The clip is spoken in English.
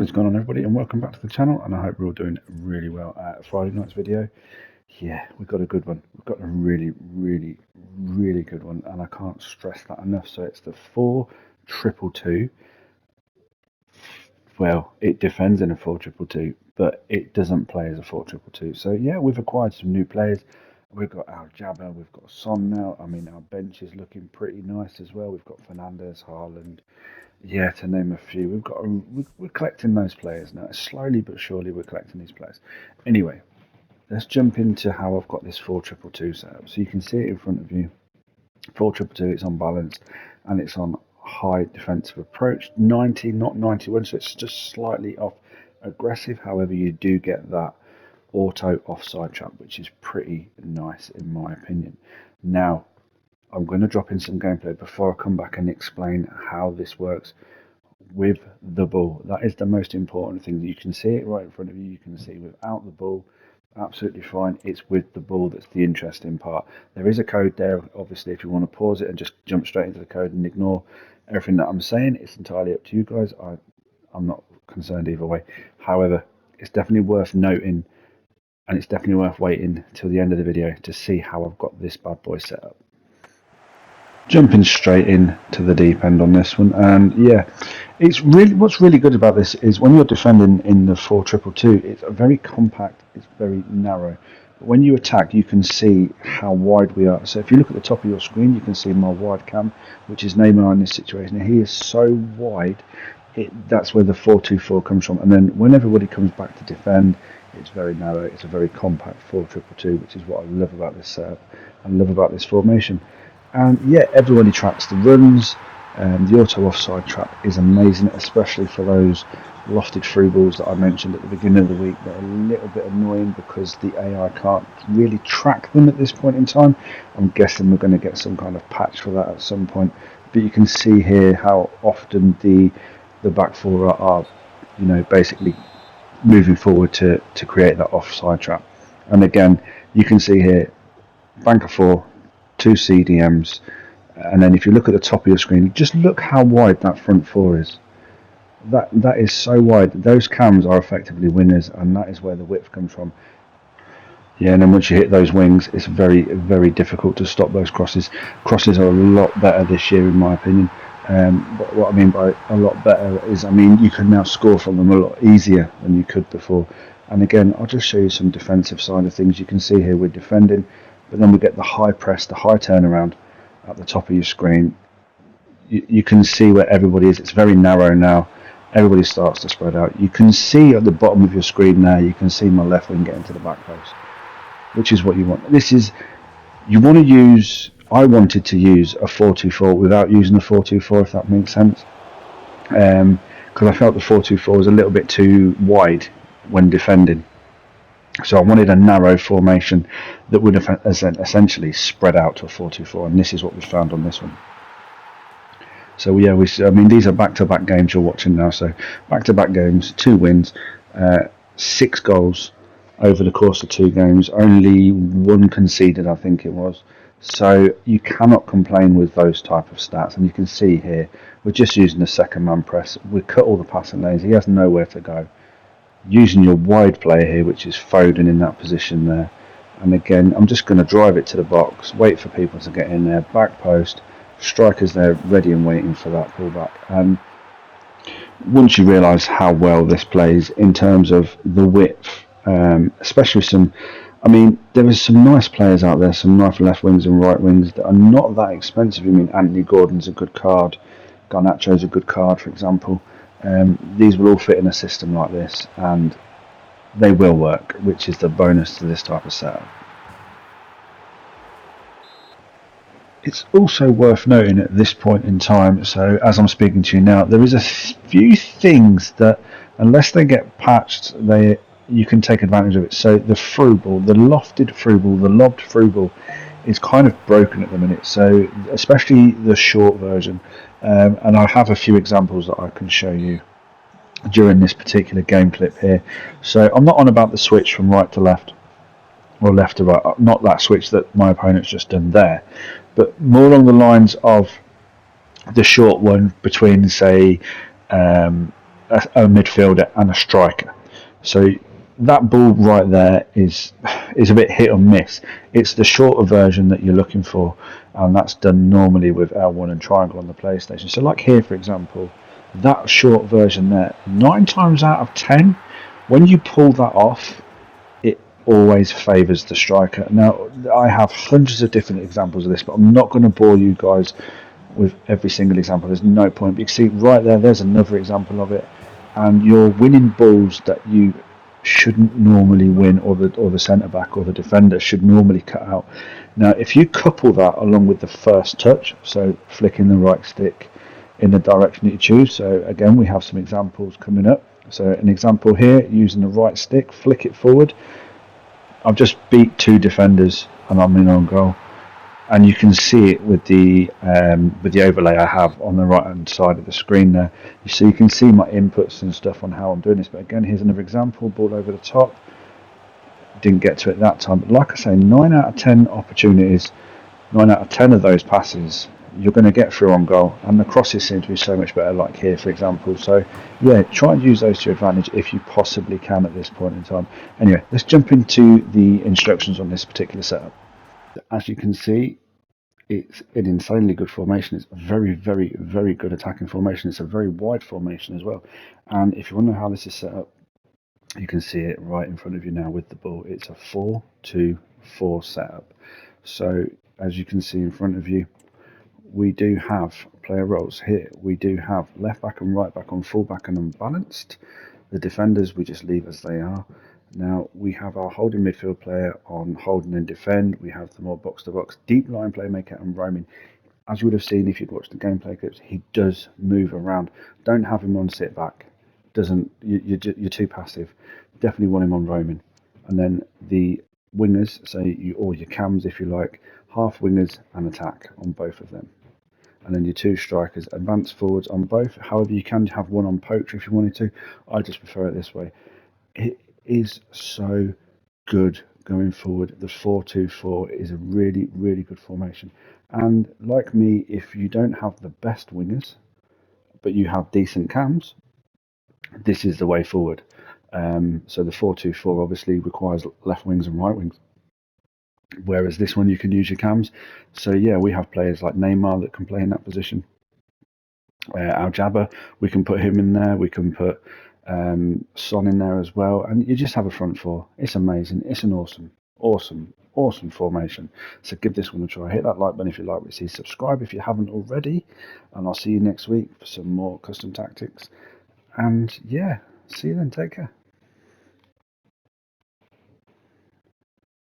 What is going on, everybody, and welcome back to the channel, and I hope we're all doing really well. Friday night's video, yeah, we've got a good one. We've got a really good one, and I can't stress that enough. So it's the 4-2-2. Well, it defends in a 4-2-2, but it doesn't play as a 4-2-2. So yeah, we've acquired some new players. We've got our Jabba, we've got Son now. I mean, our bench is looking pretty nice as well. We've got Fernandes, Haaland, yeah, to name a few. We're collecting those players now. Slowly but surely, we're collecting these players. Anyway, let's jump into how I've got this 4-2-2 set up. So you can see it in front of you. 4-2-2. It's on balanced and it's on high defensive approach. 90, not 91. So it's just slightly off aggressive. However, you do get that auto offside trap, which is pretty nice in my opinion. Now, I'm going to drop in some gameplay before I come back and explain how this works with the ball. That is the most important thing. You can see it right in front of you. You can see without the ball, absolutely fine. It's with the ball that's the interesting part. There is a code there, obviously, if you want to pause it and just jump straight into the code and ignore everything that I'm saying. It's entirely up to you guys. I'm not concerned either way. However, it's definitely worth noting, and it's definitely worth waiting till the end of the video to see how I've got this bad boy set up. Jumping straight in to the deep end on this one, and yeah, it's really, what's really good about this is when you're defending in the 4-2-2, it's very compact, it's very narrow, but when you attack you can see how wide we are. So if you look at the top of your screen, you can see my wide cam, which is Neymar in this situation. He is so wide, that's where the 4-2-4 comes from. And then when everybody comes back to defend, it's very narrow. It's a very compact 4-2-2, which is what I love about this setup and love about this formation. And yeah, everybody tracks the runs. The auto offside trap is amazing, especially for those lofted through balls that I mentioned at the beginning of the week that are a little bit annoying because the AI can't really track them at this point in time. I'm guessing we're going to get some kind of patch for that at some point. But you can see here how often the back four are basically moving forward to create that offside trap. And again, you can see here, bank of 4, 2 CDMs, and then if you look at the top of your screen, just look how wide that front four is. That is so wide. Those cams are effectively winners, and that is where the width comes from. Yeah, and then once you hit those wings, it's very difficult to stop those crosses. Crosses are a lot better this year, in my opinion. But what I mean by a lot better is, you can now score from them a lot easier than you could before. And again, I'll just show you some defensive side of things. You can see here we're defending, but then we get the high press, the high turnaround at the top of your screen. You can see where everybody is. It's very narrow now. Everybody starts to spread out. You can see at the bottom of your screen now, you can see my left wing getting to the back post, which is what you want. I wanted to use a 4-2-4 without using a 4-2-4, if that makes sense. Because I felt the 4-2-4 was a little bit too wide when defending. So I wanted a narrow formation that would have essentially spread out to a 4-2-4, and this is what we found on this one. So yeah, these are back-to-back games you're watching now. So back-to-back games, 2 wins, 6 goals over the course of 2 games, only 1 conceded, I think it was. So you cannot complain with those type of stats, and you can see here we're just using the second man press. We cut all the passing lanes. He has nowhere to go. Using your wide player here, which is Foden in that position there, and again I'm just going to drive it to the box, wait for people to get in there, back post, strikers there ready and waiting for that pullback. And once you realise how well this plays in terms of the width, especially there is some nice players out there, some nice left wings and right wings that are not that expensive. Anthony Gordon's a good card, Garnacho's a good card, for example. These will all fit in a system like this, and they will work, which is the bonus to this type of setup. It's also worth noting at this point in time, so as I'm speaking to you now, there is a few things that, unless they get patched, you can take advantage of it. So the through ball, the lofted through ball, the lobbed through ball is kind of broken at the minute, so especially the short version. And I have a few examples that I can show you during this particular game clip here. So I'm not on about the switch from right to left or left to right, not that switch that my opponent's just done there, but more along the lines of the short one between, say, a midfielder and a striker. So that ball right there is a bit hit or miss. It's the shorter version that you're looking for, and that's done normally with L1 and triangle on the PlayStation. So like here, for example, that short version there, 9 times out of 10, when you pull that off, it always favours the striker. Now, I have hundreds of different examples of this, but I'm not going to bore you guys with every single example. There's no point. But you can see right there, there's another example of it. And you're winning balls that you shouldn't normally win, or the centre back or the defender should normally cut out. Now, if you couple that along with the first touch, so flicking the right stick in the direction that you choose. So again, we have some examples coming up. So an example here, using the right stick, flick it forward. I've just beat 2 defenders and I'm in on goal. And you can see it with the overlay I have on the right hand side of the screen there. So you can see my inputs and stuff on how I'm doing this. But again, here's another example, ball over the top. Didn't get to it that time. But like I say, 9 out of 10 opportunities, 9 out of 10 of those passes, you're going to get through on goal. And the crosses seem to be so much better, like here, for example. So yeah, try and use those to your advantage if you possibly can at this point in time. Anyway, let's jump into the instructions on this particular setup. As you can see, it's an insanely good formation. It's a very, very, very good attacking formation. It's a very wide formation as well. And if you want to know how this is set up, you can see it right in front of you now with the ball. It's a 4-2-4 setup. So as you can see in front of you, we do have player roles here. We do have left back and right back on full back and unbalanced. The defenders we just leave as they are. Now we have our holding midfield player on holding and defend. We have the more box to box deep line playmaker and roaming. As you would have seen if you'd watched the gameplay clips, he does move around. Don't have him on sit back. Doesn't you're too passive. Definitely want him on roaming. And then the wingers, so or your cams if you like, half wingers and attack on both of them. And then your 2 strikers, advance forwards on both. However, you can have one on poacher if you wanted to. I just prefer it this way. It is so good going forward. The 4-2-4 is a really, really good formation. And like me, if you don't have the best wingers, but you have decent cams, this is the way forward. So the 4-2-4 obviously requires left wings and right wings. Whereas this one you can use your cams. So yeah, we have players like Neymar that can play in that position. Al Jabba, we can put him in there. We can put Son in there as well, and you just have a front 4. It's amazing. It's an awesome formation. So give this one a try. Hit that like button if you like what you see. Subscribe if you haven't already, and I'll see you next week for some more custom tactics. And yeah, see you then. Take care.